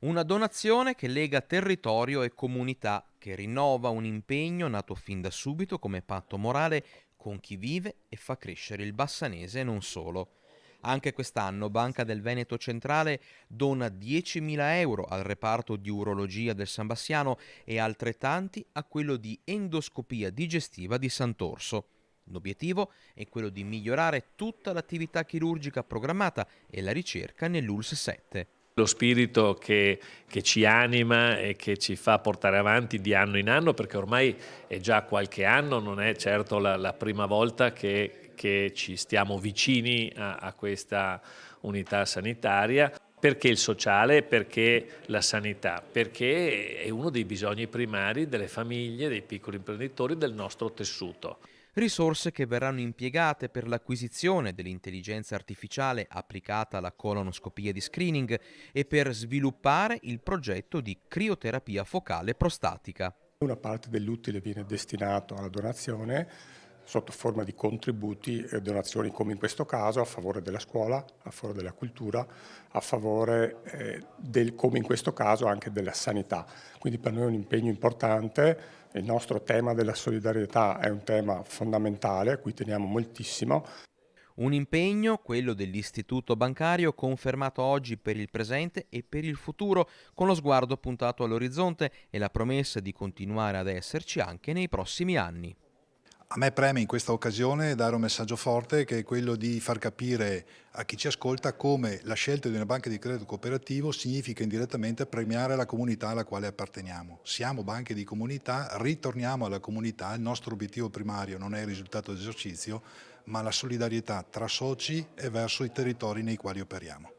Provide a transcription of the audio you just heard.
Una donazione che lega territorio e comunità, che rinnova un impegno nato fin da subito come patto morale con chi vive e fa crescere il bassanese e non solo. Anche quest'anno Banca del Veneto Centrale dona 10.000 euro al reparto di urologia del San Bassiano e altrettanti a quello di endoscopia digestiva di Sant'Orso. L'obiettivo è quello di migliorare tutta l'attività chirurgica programmata e la ricerca nell'ULSS 7. Lo spirito che ci anima e che ci fa portare avanti di anno in anno, perché ormai è già qualche anno, non è certo la prima volta che ci stiamo vicini a questa unità sanitaria. Perché il sociale? Perché la sanità? Perché è uno dei bisogni primari delle famiglie, dei piccoli imprenditori, del nostro tessuto. Risorse che verranno impiegate per l'acquisizione dell'intelligenza artificiale applicata alla colonoscopia di screening e per sviluppare il progetto di crioterapia focale prostatica. Una parte dell'utile viene destinato alla donazione sotto forma di contributi e donazioni come in questo caso a favore della scuola, a favore della cultura, a favore come in questo caso anche della sanità. Quindi per noi è un impegno importante, il nostro tema della solidarietà è un tema fondamentale a cui teniamo moltissimo. Un impegno, quello dell'istituto bancario, confermato oggi per il presente e per il futuro, con lo sguardo puntato all'orizzonte e la promessa di continuare ad esserci anche nei prossimi anni. A me preme in questa occasione dare un messaggio forte che è quello di far capire a chi ci ascolta come la scelta di una banca di credito cooperativo significa indirettamente premiare la comunità alla quale apparteniamo. Siamo banche di comunità, ritorniamo alla comunità, il nostro obiettivo primario non è il risultato d'esercizio, ma la solidarietà tra soci e verso i territori nei quali operiamo.